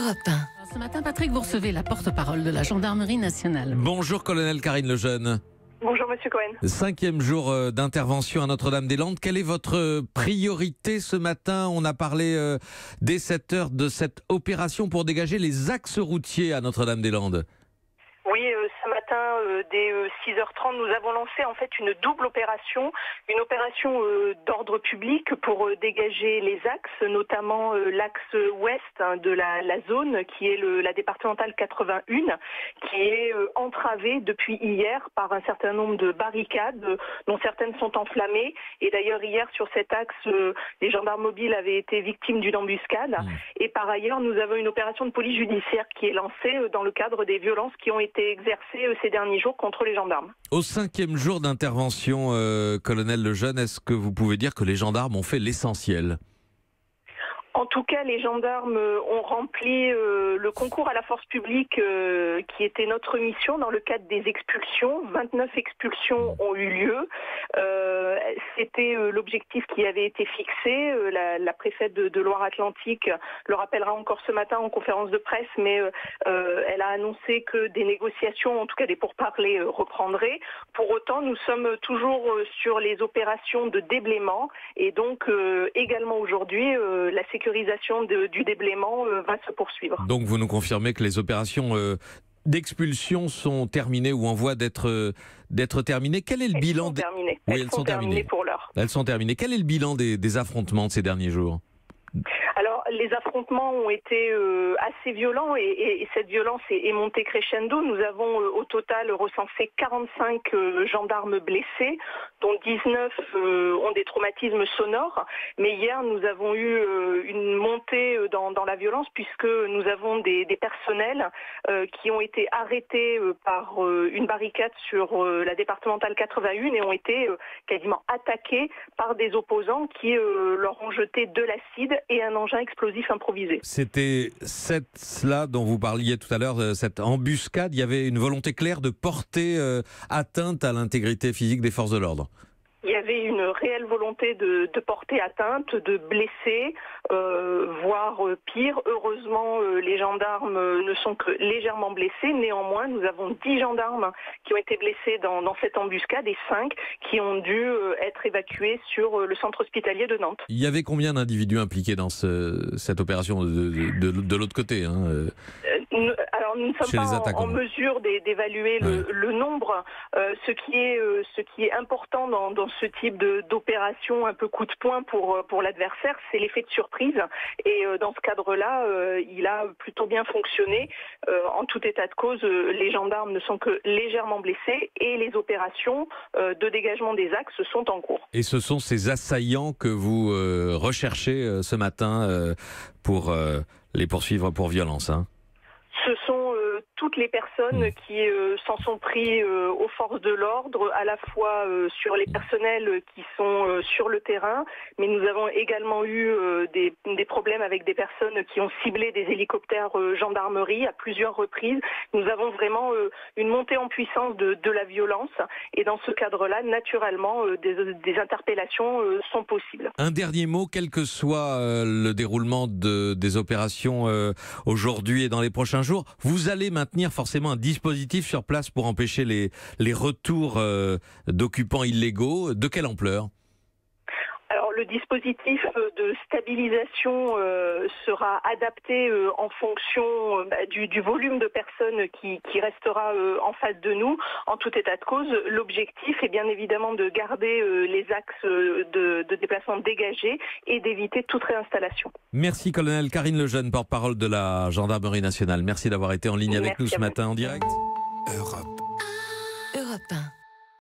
Europe 1. Ce matin, Patrick, vous recevez la porte-parole de la gendarmerie nationale. Bonjour, colonel Karine Lejeune. Bonjour Monsieur Cohen. 5e jour d'intervention à Notre-Dame-des-Landes. Quelle est votre priorité ce matin? On a parlé dès 7 heures de cette opération pour dégager les axes routiers à Notre-Dame-des-Landes. Oui, ce matin, dès 6h30, nous avons lancé en fait une double opération, une opération d'ordre public pour dégager les axes, notamment l'axe ouest de la zone qui est la départementale 81, qui est entravée depuis hier par un certain nombre de barricades, dont certaines sont enflammées. Et d'ailleurs, hier, sur cet axe, les gendarmes mobiles avaient été victimes d'une embuscade. Et par ailleurs, nous avons une opération de police judiciaire qui est lancée dans le cadre des violences qui ont été exercées ces derniers jours contre les gendarmes. Au 5e jour d'intervention, colonel Lejeune, est-ce que vous pouvez dire que les gendarmes ont fait l'essentiel ? En tout cas, les gendarmes ont rempli le concours à la force publique qui était notre mission dans le cadre des expulsions. 29 expulsions ont eu lieu. C'était l'objectif qui avait été fixé. La préfète de Loire-Atlantique le rappellera encore ce matin en conférence de presse, mais elle a annoncé que des négociations, en tout cas des pourparlers, reprendraient. Pour autant, nous sommes toujours sur les opérations de déblaiement et donc également aujourd'hui, la sécurisation du déblaiement va se poursuivre. Donc vous nous confirmez que les opérations d'expulsion sont terminées ou en voie d'être terminées. Quel est le bilan Elles sont terminées pour l'heure. Elles sont terminées. Quel est le bilan des affrontements de ces derniers jours ? Alors, les affrontements ont été assez violents et cette violence est montée crescendo. Nous avons au total recensé 45 gendarmes blessés, dont 19 ont des traumatismes sonores. Mais hier, nous avons eu une montée dans la violence puisque nous avons des personnels qui ont été arrêtés par une barricade sur la départementale 81 et ont été quasiment attaqués par des opposants qui leur ont jeté de l'acide et un engin explosif improvisé. C'était cela dont vous parliez tout à l'heure, cette embuscade. Il y avait une volonté claire de porter atteinte à l'intégrité physique des forces de l'ordre. Il y avait une réelle volonté de porter atteinte, de blesser, voire pire. Heureusement, les gendarmes ne sont que légèrement blessés. Néanmoins, nous avons 10 gendarmes qui ont été blessés dans cette embuscade et 5 qui ont dû être évacués sur le centre hospitalier de Nantes. Il y avait combien d'individus impliqués dans cette opération de l'autre côté Alors, nous ne sommes pas en mesure d'évaluer le nombre. Ce qui est important dans ce type d'opération un peu coup de poing pour l'adversaire, c'est l'effet de surprise. Et dans ce cadre-là, il a plutôt bien fonctionné. En tout état de cause, les gendarmes ne sont que légèrement blessés et les opérations de dégagement des axes sont en cours. Et ce sont ces assaillants que vous recherchez ce matin pour les poursuivre pour violence, hein ? Ce sont toutes les personnes qui s'en sont pris aux forces de l'ordre, à la fois sur les personnels qui sont sur le terrain, mais nous avons également eu des problèmes avec des personnes qui ont ciblé des hélicoptères gendarmerie à plusieurs reprises. Nous avons vraiment une montée en puissance de la violence et dans ce cadre-là, naturellement, des interpellations sont possibles. Un dernier mot, quel que soit le déroulement des opérations aujourd'hui et dans les prochains jours, vous allez maintenir forcément un dispositif sur place pour empêcher les retours d'occupants illégaux. De quelle ampleur ? Alors, le dispositif de stabilisation sera adapté en fonction du volume de personnes qui restera en face de nous. En tout état de cause, l'objectif est bien évidemment de garder les axes de déplacement dégagés et d'éviter toute réinstallation. Merci colonel Karine Lejeune, porte-parole de la gendarmerie nationale. Merci d'avoir été en ligne avec nous ce matin en direct. Europe.